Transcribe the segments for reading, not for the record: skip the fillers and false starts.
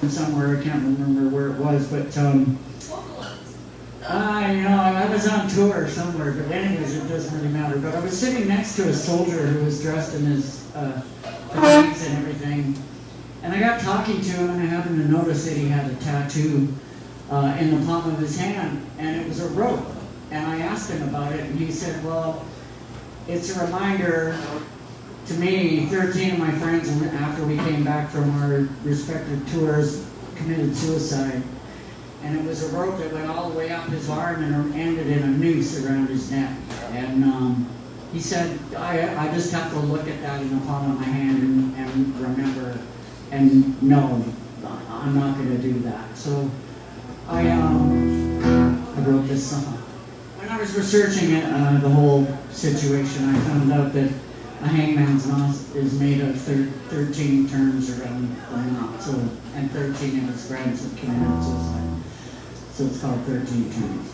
somewhere, I can't remember where it was, but I was on tour somewhere, but anyways, it doesn't really matter. But I was sitting next to a soldier who was dressed in his fatigues and everything, and I got talking to him, and I happened to notice that he had a tattoo in the palm of his hand, and it was a rope. And I asked him about it, and he said, well, it's a reminder to me, 13 of my friends, after we came back from our respective tours, committed suicide. And it was a rope that went all the way up his arm and ended in a noose around his neck. And he said, I just have to look at that in the palm of my hand and remember, and no, I'm not going to do that. So I wrote this song. When I was researching it, the whole situation, I found out that a hangman's knot is made of 13 turns around the knot, so, and 13 of his friends have committed suicide. So it's called 13 turns.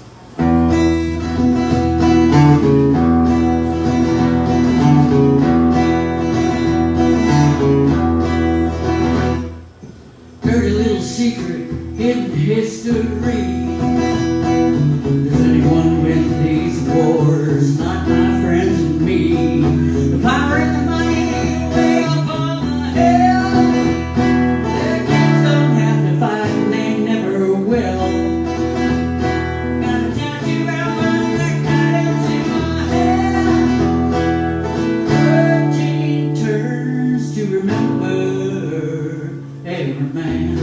Dirty little secret, hidden history. Is anyone with these wars? Not my friends and me. The power and the money way up on the hill. Their kids don't have to fight and they never will. Got a tattoo around my neck that is in my hair. 13 turns to remember every man.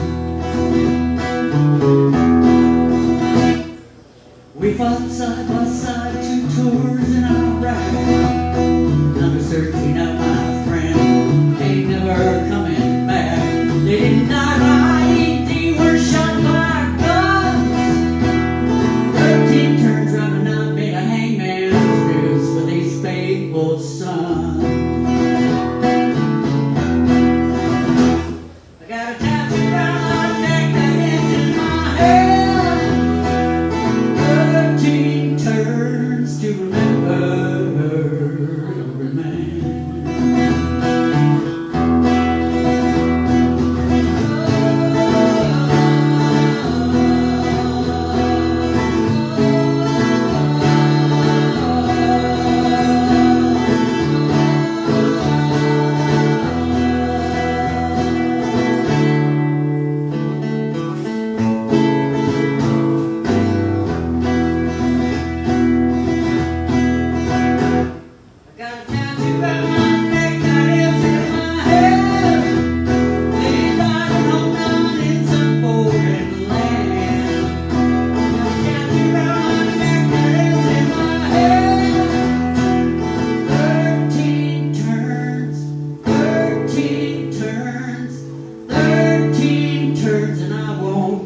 We fought side by side, 2 tours in our ride. Number 13 of my friends, they never coming back. They didn't die right, they were shot by guns. 13 turns round and I made a hangman's noose for these faithful sons. I got a tattoo round my neck that ends in my hair. 13 turns to remember every man.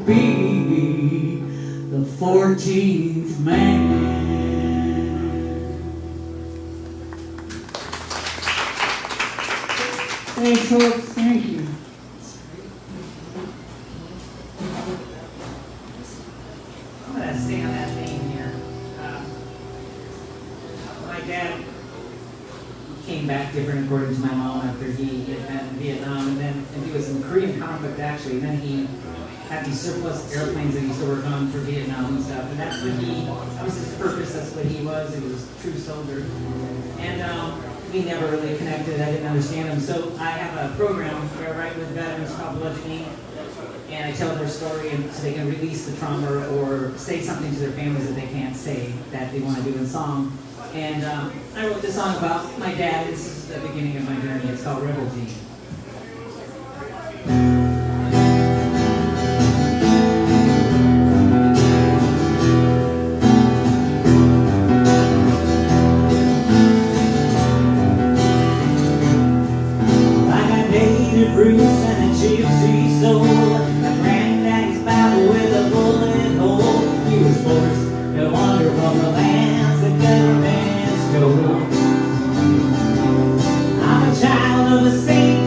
Be the 14th man. Thanks, folks. Thank you. I'm going to stay on that vein here. My dad came back different according to my mom after he had been in Vietnam, and he was in Korean conflict actually, and then he had these surplus airplanes that he used to work on for Vietnam and stuff, and that's what that was his purpose, that's what he was a true soldier. And we never really connected, I didn't understand him, so I have a program where I write with veterans called Bludgeoning, and I tell their story and so they can release the trauma or say something to their families that they can't say that they want to do in song. And I wrote this song about my dad. This is the beginning of my journey. It's called Rebel Gene. Roots and a gypsy soul. My granddaddy's battle with a bullet hole. He was forced to wander from the lands the government stole. I'm a child of the same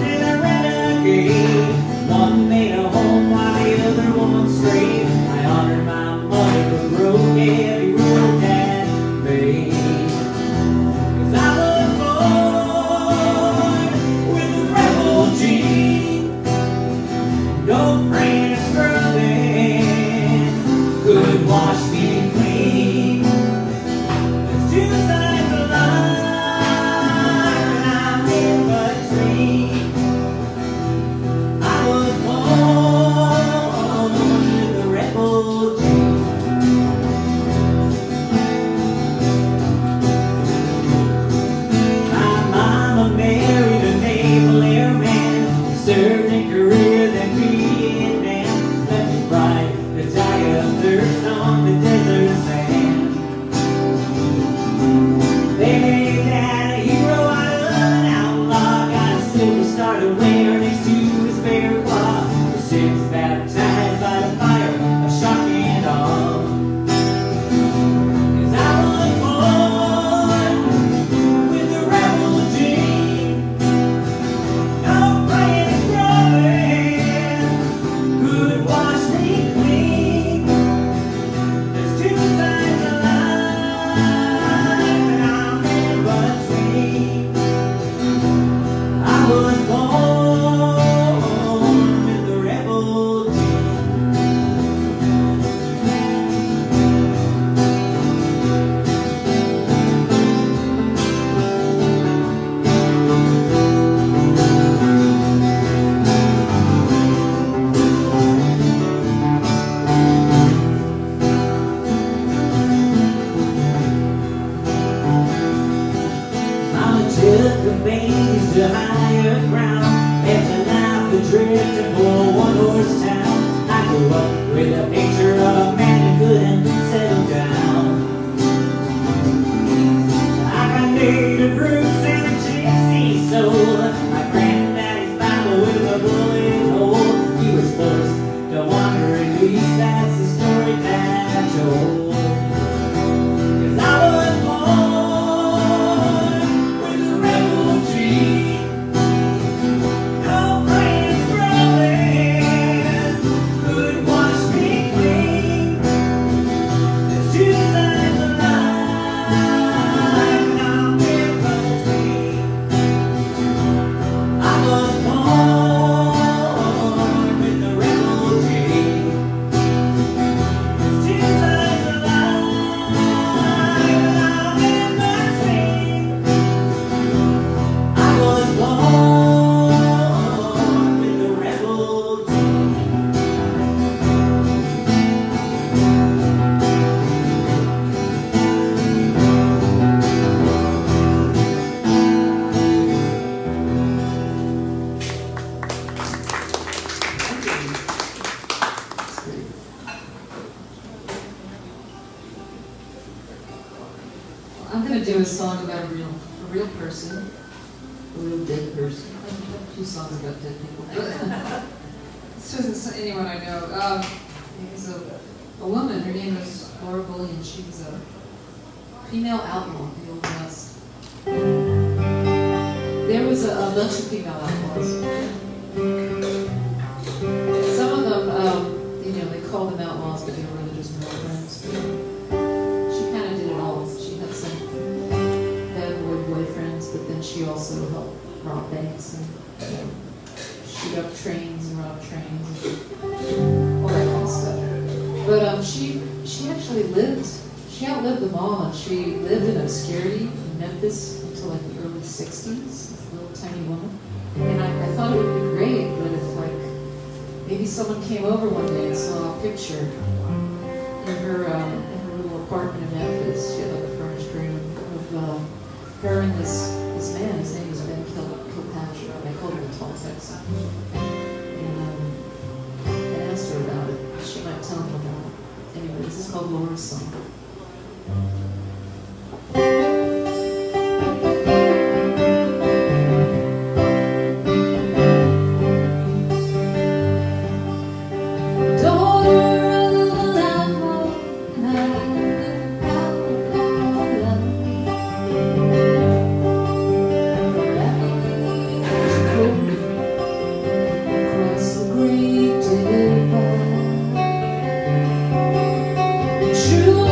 praying or scrubbing could wash me clean. There's two sides of life, and I'm in between. I was born with a rebel gene. My mama married a naval airman, served in Korea, then Vietnam. Left his bride to die of thirst on the desert sand. They made Dad a hero out of an outlaw. Got a silver star to wear next to his bare claw. His sins baptized by the fire of shock and awe. 'Cause I was born with the rebel gene. No praying and scrubbing could wash me clean. There's two sides of life, and I'm in between. I was born with the rebel gene. Mama took the babies to higher ground. After life adrift in for a one-horse town. I grew up with a picture of a man who couldn't settle down. I got native roots and a gypsy soul. My granddaddy's Bible with a bullet hole. He was forced to wander in east. That's the story that I told. 'Cause I was born with a rebel gene. No praying and scrubbing could wash me clean. There's two sides of life, and I'm in between. I was born with the rebel gene. There's two sides of life, and I'm in between. I was born with the rebel gene. I'm gonna do a song about a real person, a real dead person. I have a few songs about dead people. This isn't anyone I know. It was a woman. Her name was Laura Bully, and she was a female outlaw in the Old West. There was a bunch of female outlaws. Some of them, they called them outlaws, but they were really just girlfriends. She kind of did it all. She had some bad boy boyfriends, but then she also helped rob banks and shoot up trains and rob trains and all that kind of stuff. But she actually she outlived them all, and she lived in obscurity in Memphis until like the early 60s, this little tiny woman. And I thought it would be great, but if maybe someone came over one day and saw a picture in her little apartment in Memphis. She had like a furnished room of her and this man. His name was Ben Kilpatrick. They called him the Tall Texan. And I asked her about it. She might tell me about it. Anyway, this is called Laura's Song. True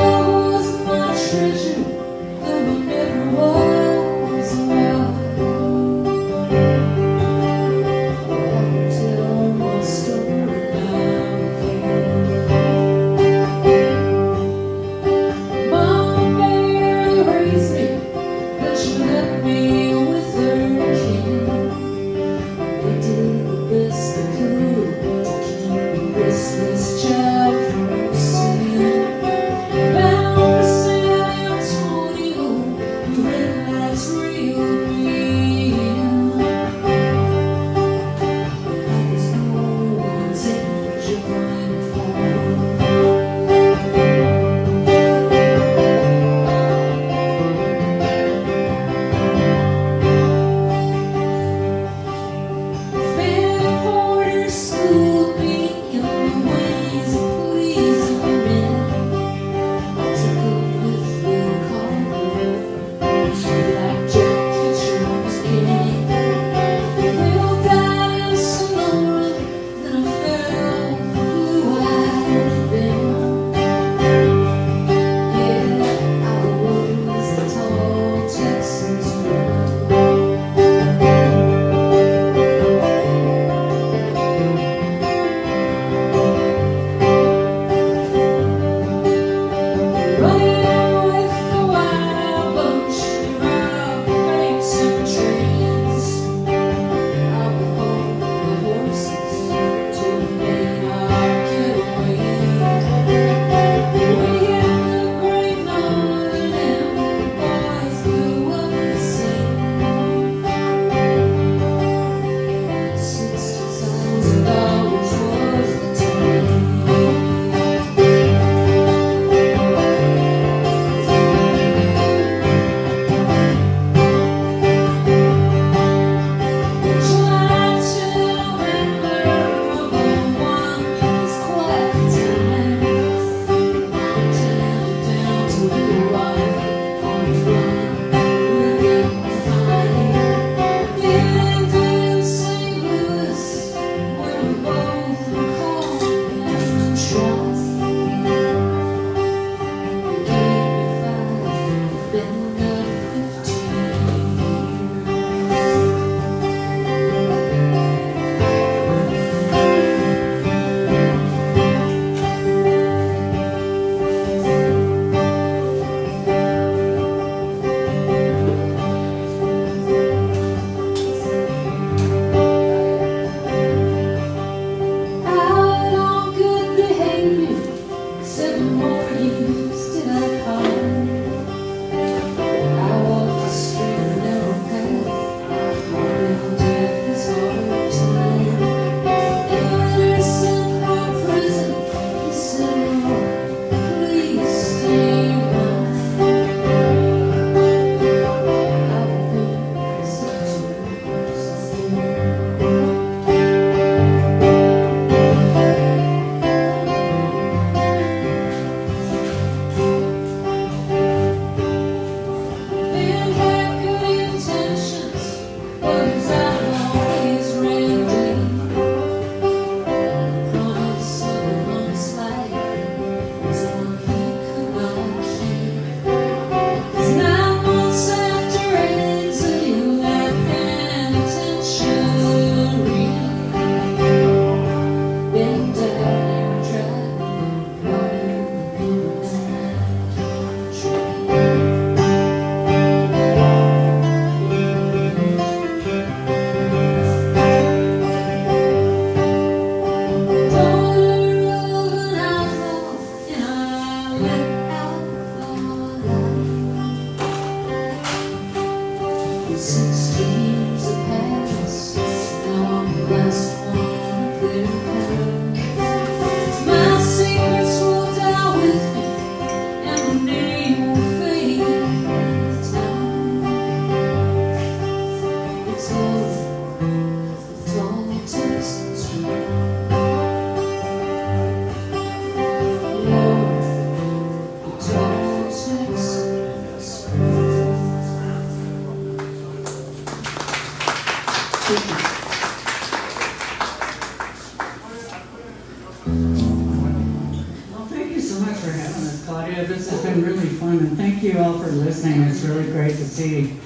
Well, thank you so much for having us, Claudia. This has been really fun, and thank you all for listening. It's really great to see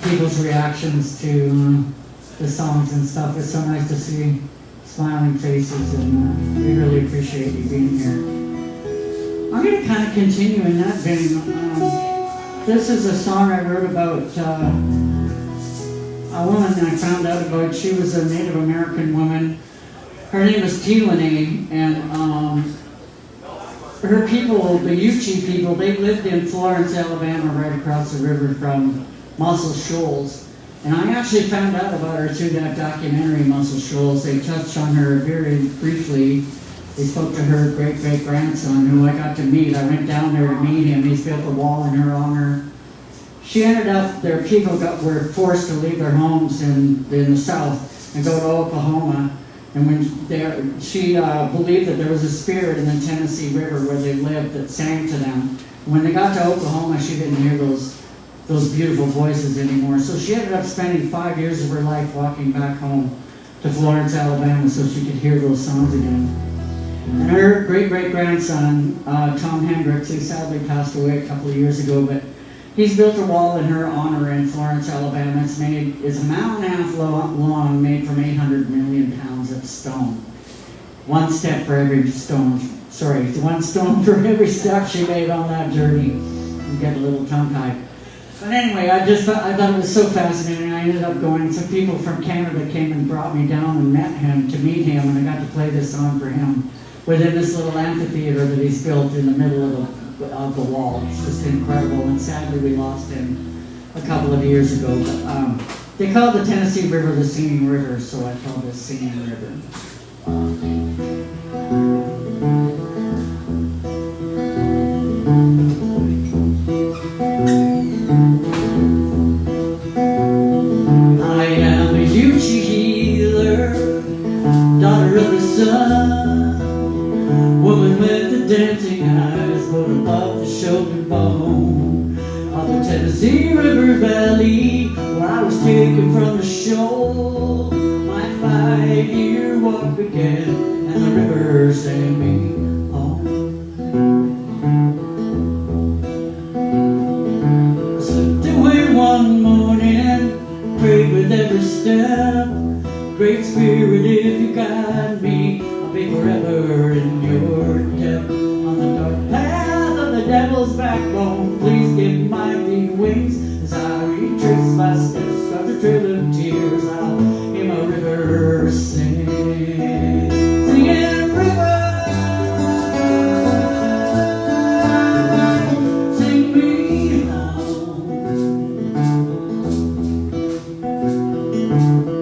people's reactions to the songs and stuff. It's so nice to see smiling faces, and we really appreciate you being here. I'm going to kind of continue in that vein. This is a song I wrote about a woman I found out about. She was a Native American woman. Her name was Tiwani, and her people, the Yuchi people, they lived in Florence, Alabama, right across the river from Muscle Shoals. And I actually found out about her through that documentary, Muscle Shoals. They touched on her very briefly. They spoke to her great-great-grandson, who I got to meet. I went down there to meet him. He's built a wall in her honor. She ended up, their people were forced to leave their homes in the south and go to Oklahoma. And when she believed that there was a spirit in the Tennessee River where they lived that sang to them. When they got to Oklahoma, she didn't hear those beautiful voices anymore. So she ended up spending 5 years of her life walking back home to Florence, Alabama, so she could hear those songs again. And her great-great-grandson, Tom Hendricks, who sadly passed away a couple of years ago, but he's built a wall in her honor in Florence, Alabama. It's a mile and a half long, made from 800 million pounds of stone. One stone for every step she made on that journey. You get a little tongue-tied. But anyway, I thought it was so fascinating. I ended up going, some people from Canada came and brought me down and to meet him, and I got to play this song for him within this little amphitheater that he's built in the middle of the wall. It's just incredible, and sadly we lost him a couple of years ago. But they call the Tennessee River the Singing River, so I call this Singing River. I am a Yuchi healer, daughter of the sun, woman with the dancing eyes, born above the shoulder bone of the Tennessee River Valley, where I was taken from the shore. My 5-year walk began, and the river sang me home. I slipped away one morning, prayed with every step. Great Spirit, if you guide me, I'll be forever in your debt. On the dark path of the devil's backbone, please give my feet wings as I retrace my steps across the trail of tears. I'll hear my river sing, singing river, sing me home.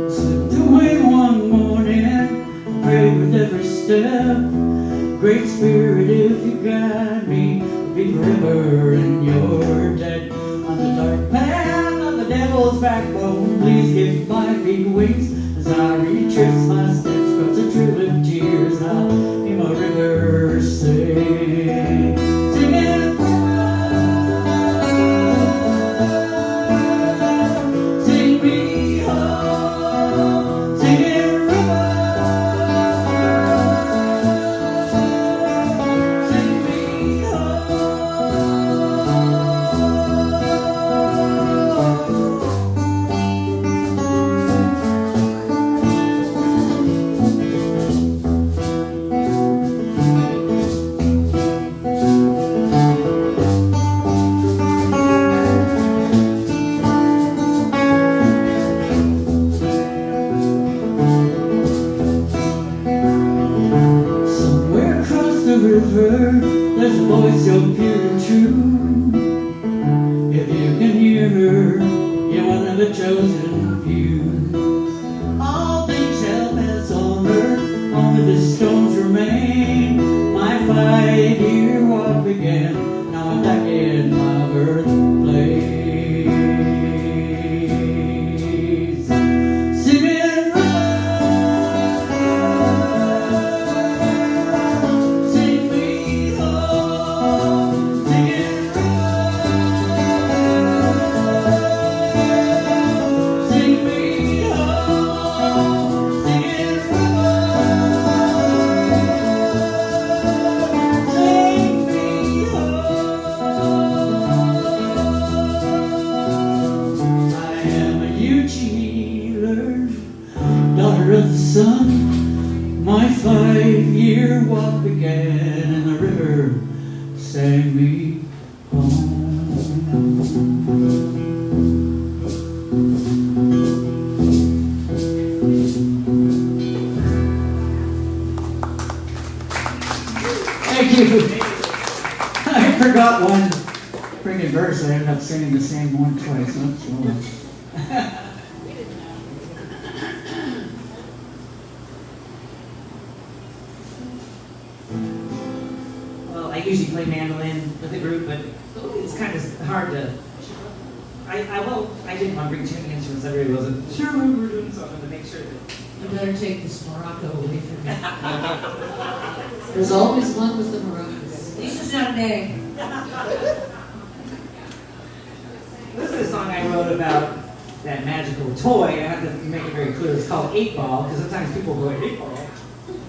Slipped away one morning, prayed with every step. Great Spirit, if you guide me, I'll be forever in your debt. On the dark path of the devil's backbone, please give my feet wings as I retrace my steps across the trail of tears. I'll hear my river sing, singing river, sing me home, singing river. Somewhere across the river, there's a voice so pure and true. If you can hear her, you're one of the chosen few. All things shall pass on earth, only the stones remain. My 5-year walk began, now I'm back in my birthplace. Singing river, sing me home, singing river, sing me home, singing river. take me home. Thank you. I forgot one freaking verse. I ended up singing the same one twice. That's wrong. Well, I usually play mandolin with the group, but it's kind of hard to. I didn't want to bring tuning instruments. Everybody wasn't sure we were doing something to make sure that. You better take this Morocco away from me. There's always one with the maracas. Lisa's not day. This is a song I wrote about that magical toy. I have to make it very clear. It's called 8-Ball, because sometimes people go, 8-Ball?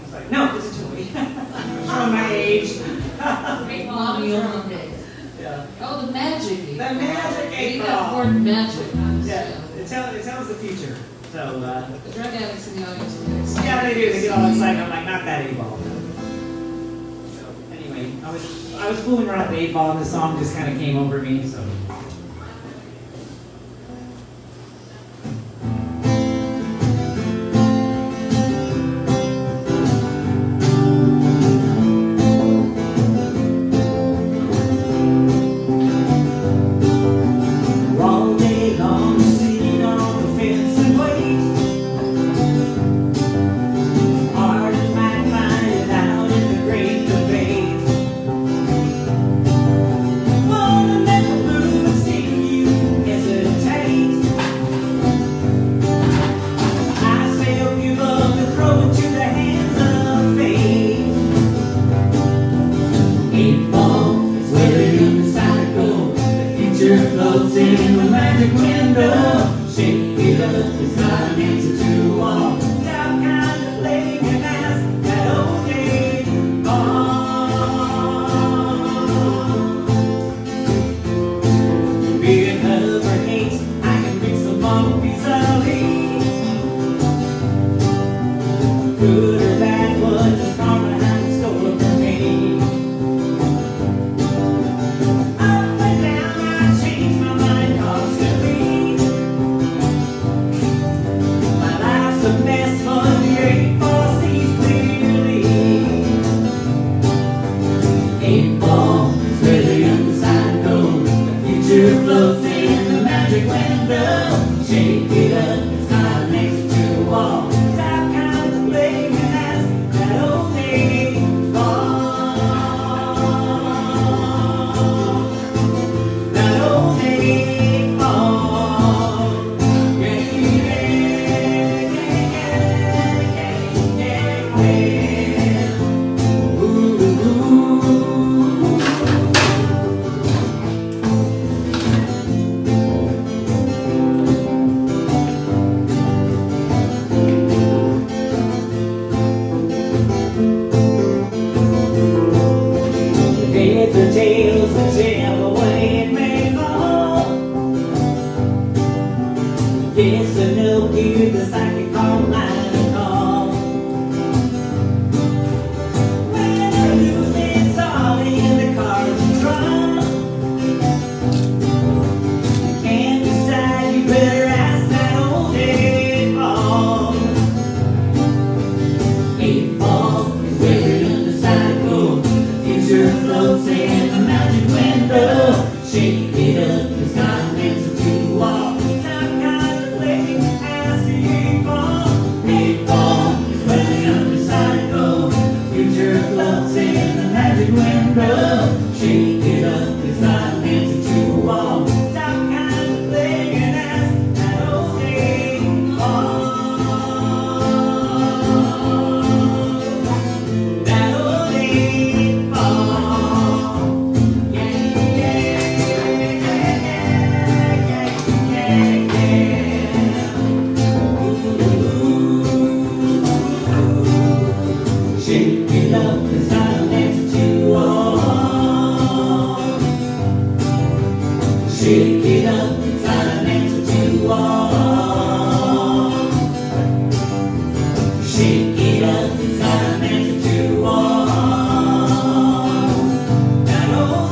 It's like, no, it's a toy. Showing my age. 8-Ball on your own day. Yeah. Oh, the magic 8-Ball. The magic 8-Ball. That word magic. Yeah, it tells the future. So, The drug addicts in the audience will get excited. yeah, they do. They get all excited. I'm like, not that 8-Ball. So, anyway, I was fooling around with the 8-Ball, and the song just kind of came over me, so. Floats in the magic window, shake it up, it's not an answer to all. Stop contemplating and ask that old day on. Be it love or hate, I can bring some more easily. Good or bad, what does karma have in store for me? Floats in the magic window, shake it up, it's not an answer to all. Stop contemplating and ask that old day on. That old day on. Yeah, yeah, yeah, yeah, yeah. Ooh, ooh. The tales, whichever way it may fall. Yes or no, give the psychic line a call. When I lose, it's all in the cards you draw. You can't decide, you better ask that old 8-Ball. 8-Ball is where the undecided go. Future floats in the magic window. Shake it up, it's got an answer to all. Stop contemplating, ask the 8-Ball. 8-Ball is where the undecided go. Future floats in the magic window. Shake it up, it's got an answer to all. Stop contemplating and ask that old 8-Ball. That old 8-Ball. Shake it up, it's not an answer to all. Shake it up, it's not an answer to all. Shake it up, it's not an answer to all. That old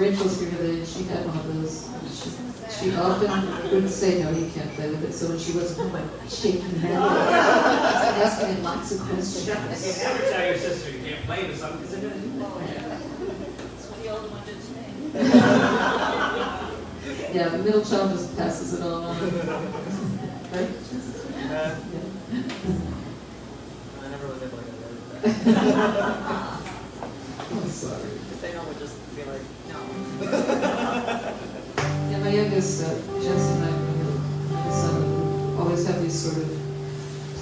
Rachel's here today, she had one of those. She often would say, no, you can't play with it. So when she wasn't home, I'd shake her head, asking me lots of questions. You never tell your sister you can't play with something because they're going to do that. That's what the old one did to me. Yeah, the middle child just passes it all on. Right? Yeah. Yeah. I never was able to get away with that. I'm sorry. If they know, would just be like, no. Yeah, my youngest, Jensen and I, my son, always have these sort of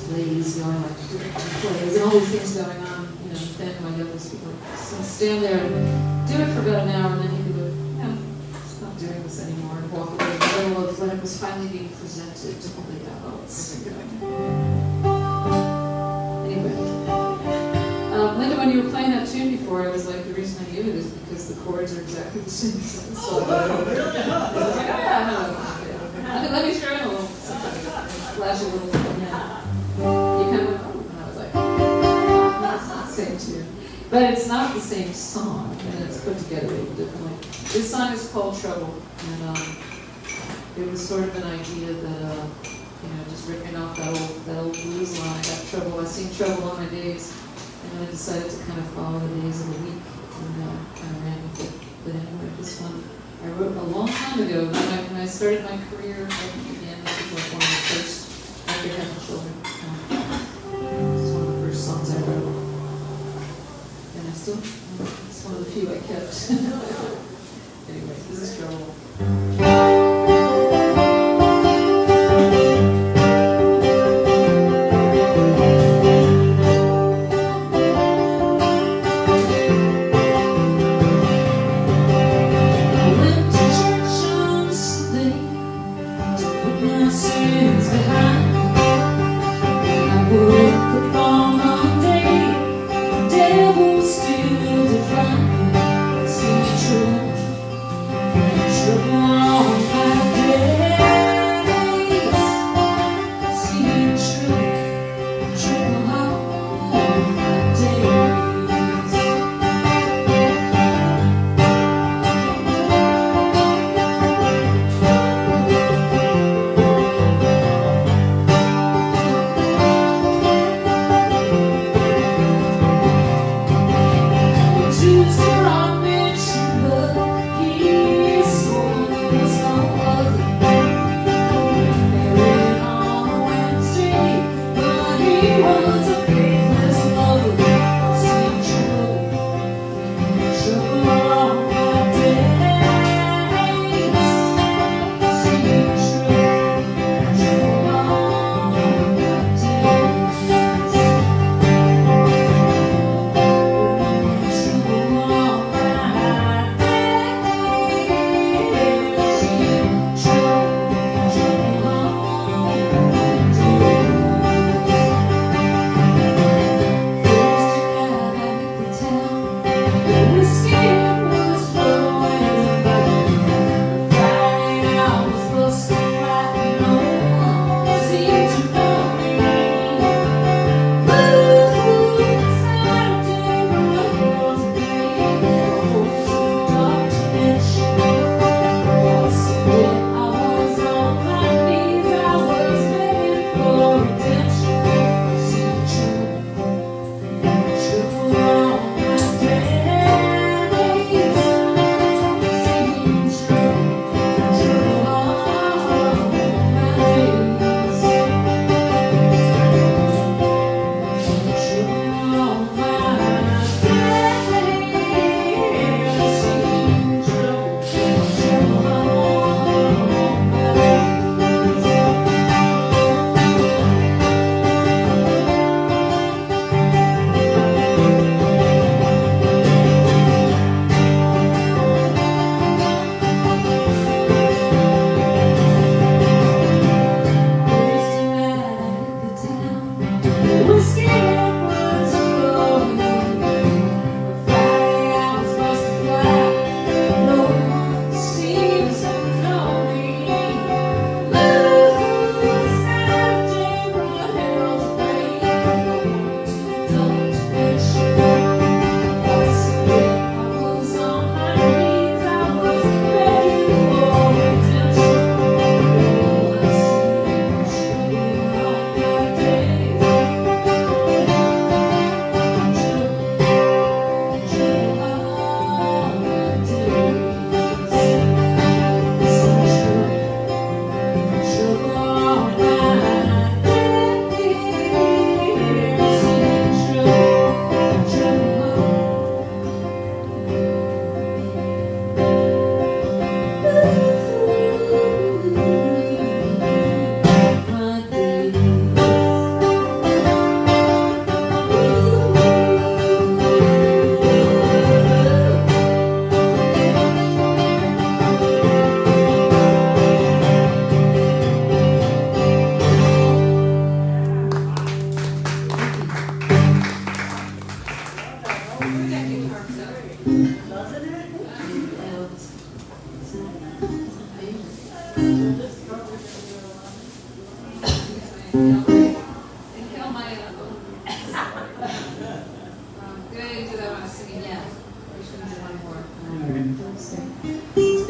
plays going, like plays, and all these things going on. You know, then my youngest would like stand there and do it for about an hour, and then he would go, no, not doing this anymore, and walk away in the middle of when it was finally being presented to all the adults. Anyway. Linda, when you were playing that tune before, I was like, the reason I knew it is because the chords are exactly the same. So I was like, let me throw in a little something, flash a little thing. You kind of went, oh, and I was like, that's not the same tune. But it's not the same song, and it's put together a little differently. This song is called Trouble, and it was sort of an idea that, just ripping off that old blues line, that trouble. I sing trouble on my days, and I decided to kind of follow the days of the week, and kind of ran with it. But anyway, this one I wrote a long time ago. When I started my career, I began, this was like one of the first, after having children. This is one of the first songs I wrote. And I still, it's one of the few I kept. Anyway, this is Trouble.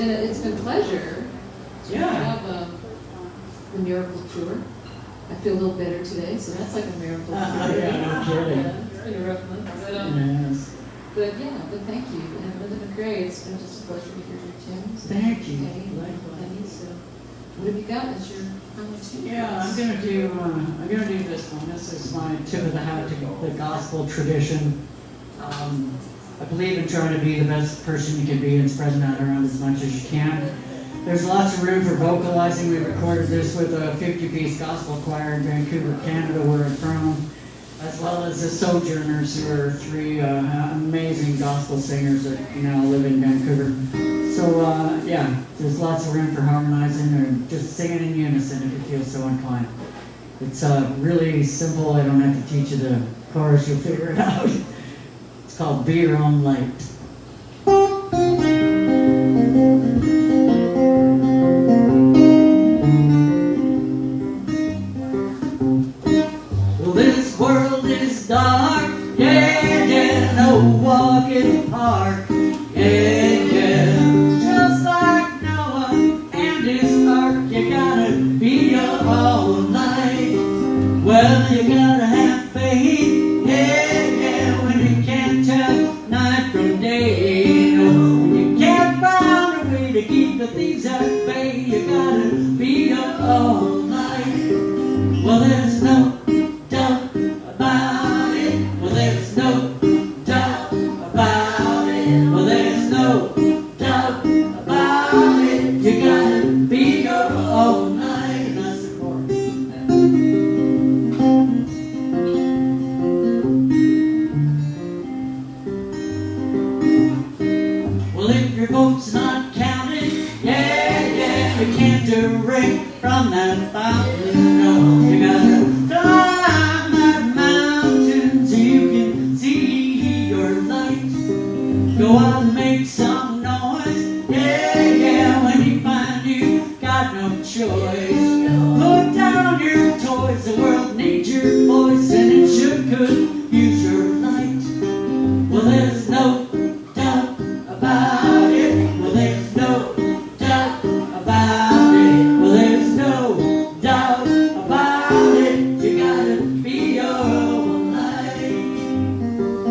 It's been a pleasure to Yeah. have the miracle tour. I feel a little better today, so that's like a miracle. Yeah, no kidding. It's been a rough month, Yes. but thank you, and Linda McRae, it's been just a pleasure to hear your tunes. Thank you. Penny, so what have you got as your final tune? Yeah, I'm gonna do this one. This is my tip of the hat to the gospel tradition. I believe in trying to be the best person you can be and spreading that around as much as you can. There's lots of room for vocalizing. We recorded this with a 50-piece gospel choir in Vancouver, Canada, where I'm from, as well as the Sojourners, who are three amazing gospel singers that now live in Vancouver. So, yeah, there's lots of room for harmonizing or just singing in unison if you feel so inclined. It's really simple. I don't have to teach you the chorus. You'll figure it out. It's called Be Your Own Light. Well, this world is dark, yeah, yeah, no walk in the park, yeah, yeah. Just like Noah and his ark, you gotta be your own light. Well, you gotta have faith, yeah, yeah, when you can't tell night from day. No, when you can't find a way to keep the thieves at bay, you gotta be your own light. Well, there's no doubt about it. Well, there's no doubt about it. Well, there's no doubt about it. You gotta be your own light. And that's the chorus. Well, if your vote's not counted, yeah, yeah, you can't drink from that fountain. No, you gotta climb that mountain so you can see your light. Go out and make some noise, yeah, yeah, when you find you got no choice. Put down your toys, the world needs your voice, and it sure could use your light. Well, there's no doubt about it. Well, there's no doubt about it. Well, there's no doubt about it. You gotta be your own light.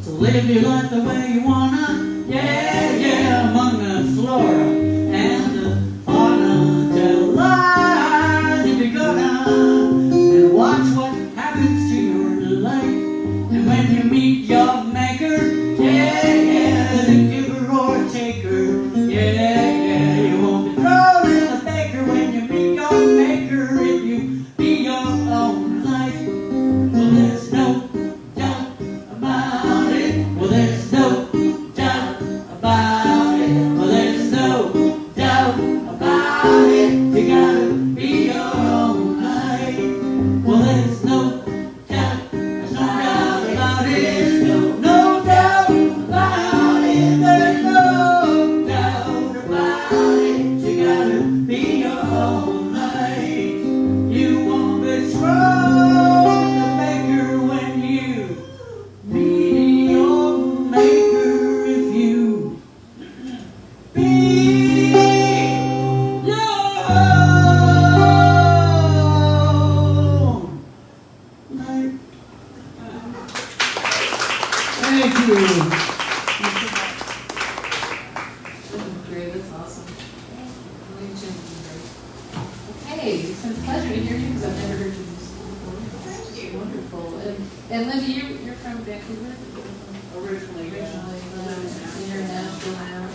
So live your life the way you wanna, yeah, yeah, among the flora and the fauna. Tell lies if you're gonna, and watch what happens to your life. And when you meet your maker, yeah, yeah, the giver or taker, yeah, yeah, you won't be thrown in the baker when you meet your maker if you be your own light. Well, there's no doubt about it. Well, there's no doubt about it. Well, there's no doubt about it. You gotta be your own light. Well, there's no doubt, there's no doubt about it. No doubt about it. There's no doubt about it. You gotta be your own light. You won't be thrown in the baker when you meet your maker if you be your own light. Thank you. Great, that's awesome. Really genuine, great. Okay, it's been a pleasure to hear you because I've never heard you before. It's wonderful. And Linda, you're from Vancouver? Originally, And you're in Nashville now.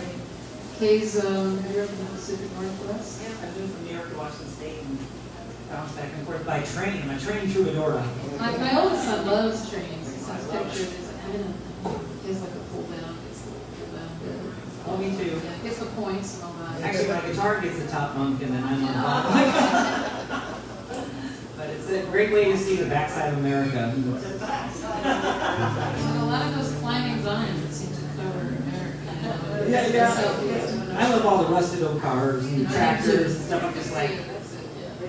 Kay's, you're up in the Pacific Northwest. I moved from New York to Washington State and bounced back and forth by train. I'm a train troubadour. My oldest son loves trains. He sends pictures. He's like, I'm in a, he has like a pull down. points and all that. Actually, my guitar gets the top bunk and then I'm on the bottom. But it's a great way to see the backside of America. And a lot of those climbing vines that seem to cover America. Yeah. I love all the rusted old cars and tractors and stuff. I'm just like, That's it,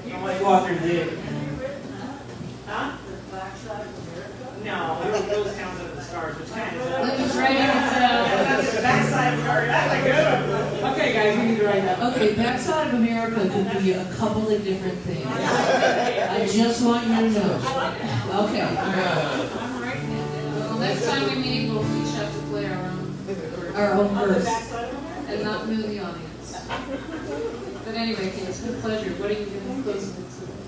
yeah. I'm like, go out there and dig. Huh? No, I don't know those towns of the stars, which kind of. Let me write it The backside of America. That's good. Okay, guys, we need to write that. Okay, backside of America could be a couple of different things. I just want you to know. Okay. Well, next time we meet, we'll each have to play Our own verse. and not move the audience. But anyway, Kate, it's been a pleasure. What are you going to close with?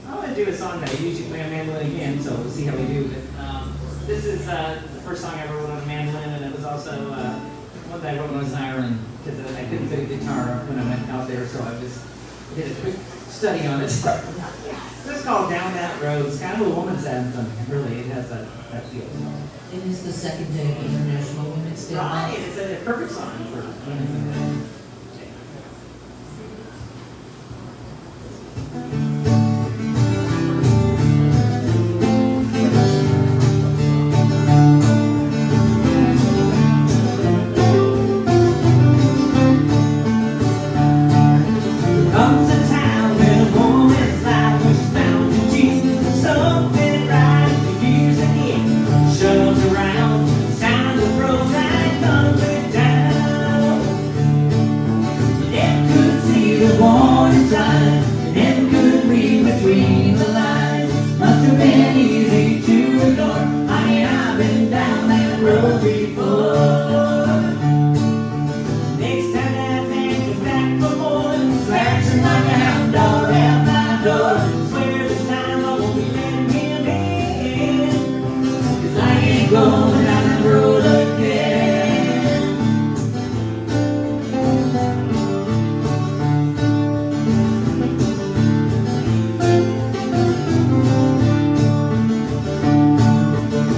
I'm going to do a song that I usually play on mandolin again, so we'll see how we do. But this is the first song I ever wrote on a mandolin, and it was also one that I wrote when I was in Ireland, because I couldn't fit a guitar when I went out there, so I just did a quick study on it. This is called Down That Road. It's kind of a woman's anthem, really. It has that feel. It is the second day of International Women's Day. Right, it's a perfect song for women. Comes a time when a woman's life was bound to do something right for years ahead. Shoved around, it's time to throw that comfort down. You never could see the warning signs, you never could read between the lines. Must have been easy to ignore. Honey, I've been down that road before. Next time that man comes back for more, scratching like a hound dog at my door. Swear this time I won't be letting him in, 'cause I ain't going down that road again.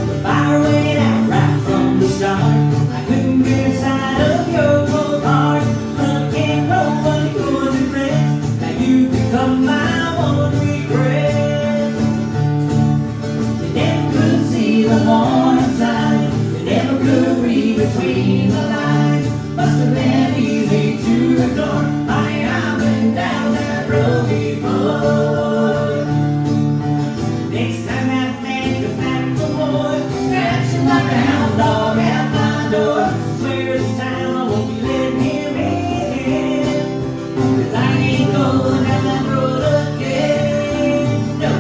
The fire went out right from the start. I couldn't get inside of your cold heart. Love can't grow when it goes in friends. Now you become my one regret. You never could see the warning signs. You never could read between the lines. Must have been easy to ignore. Honey, I've been down that road before. Next time that man comes back for more, scratching like a hound dog at my door. Swear this time I won't be letting him in, 'cause I ain't going down that road again. No.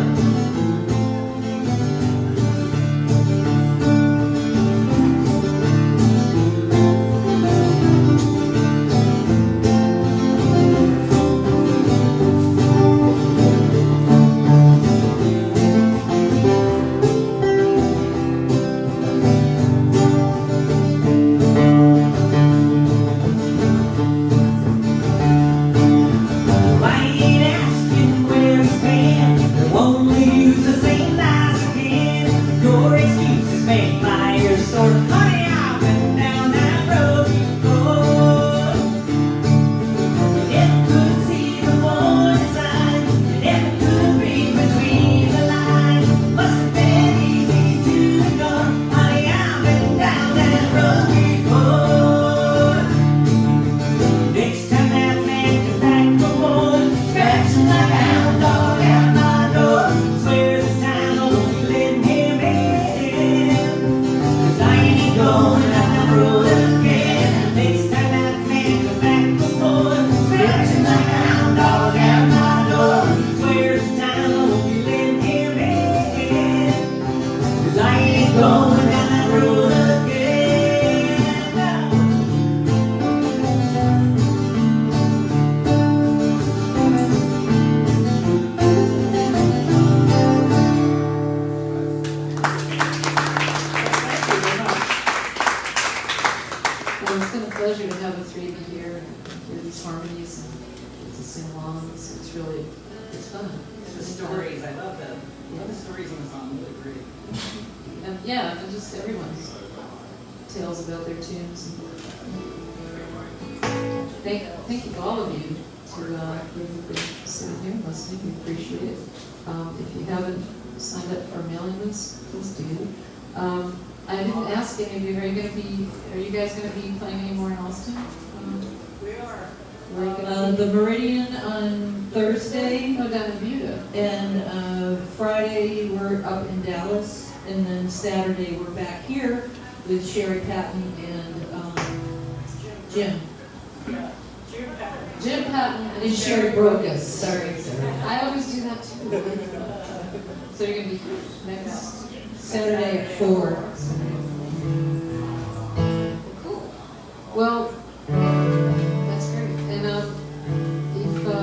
I ain't asking where he's been. They'll only use the same lies again. Your excuses make my ears sore. Honey, I've been down that road before. You never could see the warning signs. You never could read between the lines. Must have been easy to ignore. Honey, I've been down that road before. Next time that man comes back for more, scratching like a hound dog at my door. Swear this time I won't be letting him in, 'cause I ain't going down that road again. Next time that man comes back for more, scratching like a hound dog at my door. Swear this time I won't be letting him in, 'cause I ain't going down that road again. Well, it's been a pleasure to have the three of you here and hear these harmonies and to sing along. It's really, it's fun. The stories, I love the stories in the song, really great. And yeah, and just everyone's tales about their tunes. thank you all of you for sitting here and listening. We appreciate it. If you haven't signed up for our mailing list, please do. I didn't ask any of you, are you guys gonna be playing any more in Austin? We are. Where are you gonna The Meridian on Thursday, go down in Buda? and Friday we're up in Dallas, and then Saturday we're back here with Sherry Patton and Jim. Jim Patton And Sherry Brokus. Sorry. I always do that too. So you're gonna be next Saturday at 4. Cool. Well, that's great. And if you're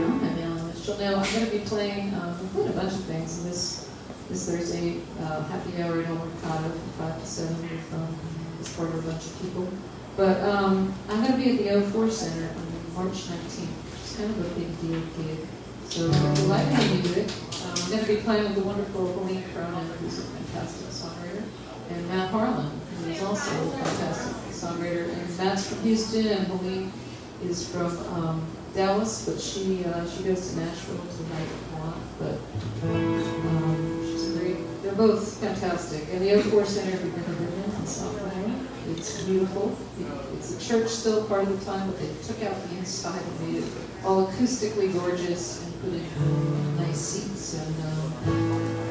on my mailing list, you'll know I'm going to be playing quite a bunch of things this Thursday. Happy Hour at El Mercado from 5 to 7 as part of a bunch of people. But I'm going to be at the O4 Center on March 19th, which is kind of a big deal gig. So if you like my music, I'm going to be playing with the wonderful Helene Cronin, who's a fantastic songwriter, and Matt Harlan, who is also a fantastic songwriter. And Matt's from Houston, and Helene is from Dallas, but she goes to Nashville to write a lot. But she's great. They're both fantastic. And the O4 Center, if you've never been in South Florida, it's beautiful. It's a church still part of the time, but they took out the inside and made it all acoustically gorgeous and put in nice seats. And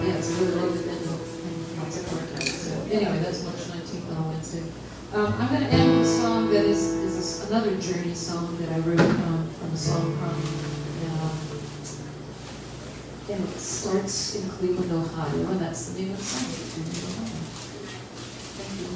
yeah, it's a really lovely venue and lots of content. So anyway, that's March 19th on Wednesday. I'm going to end with a song that is another Journey song that I wrote from a song and it starts in Cleveland, Ohio, and that's the name of the song, Cleveland, Ohio. Thank you.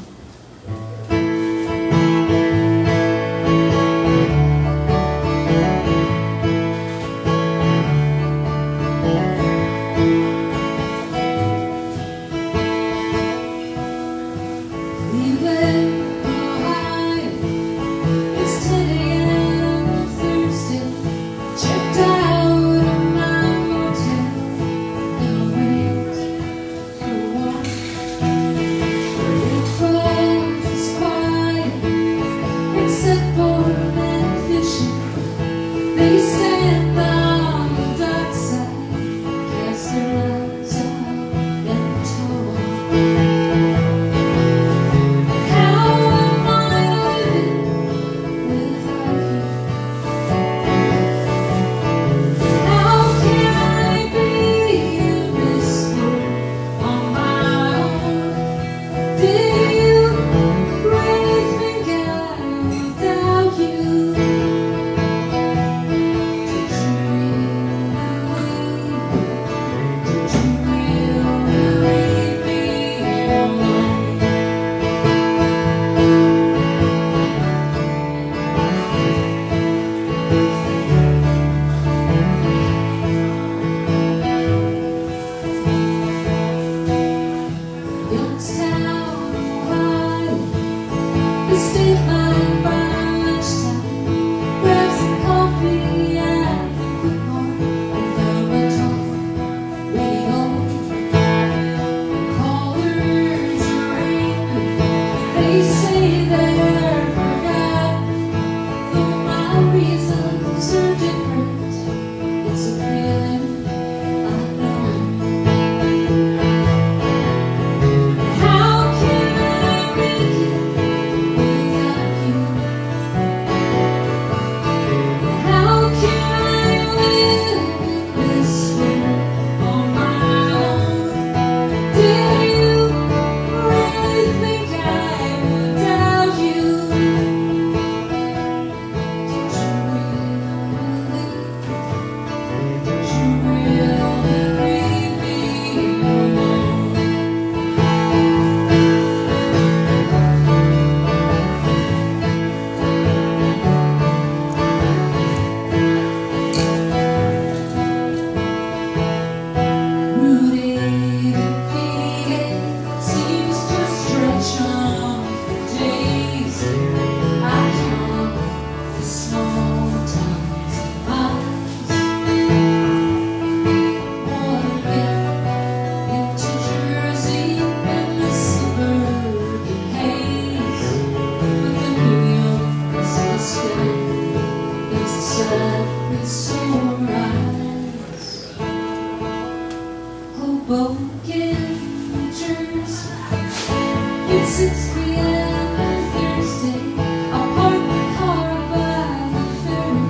It's 6 p.m. Thursday. I parked my car by the ferry,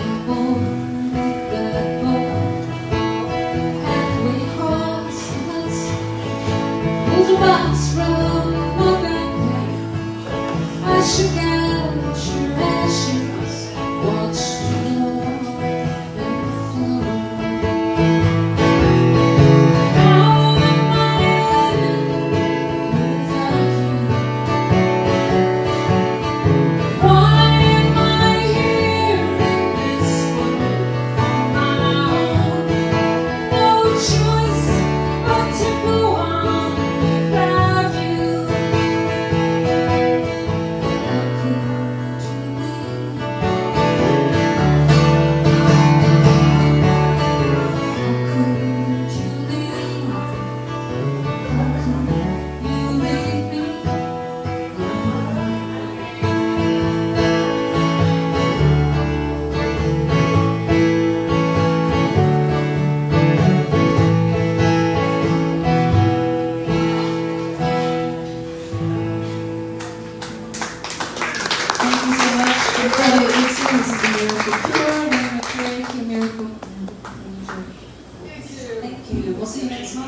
and board that boat. Halfway across the Hudson, pulled a box from my backpack. I shook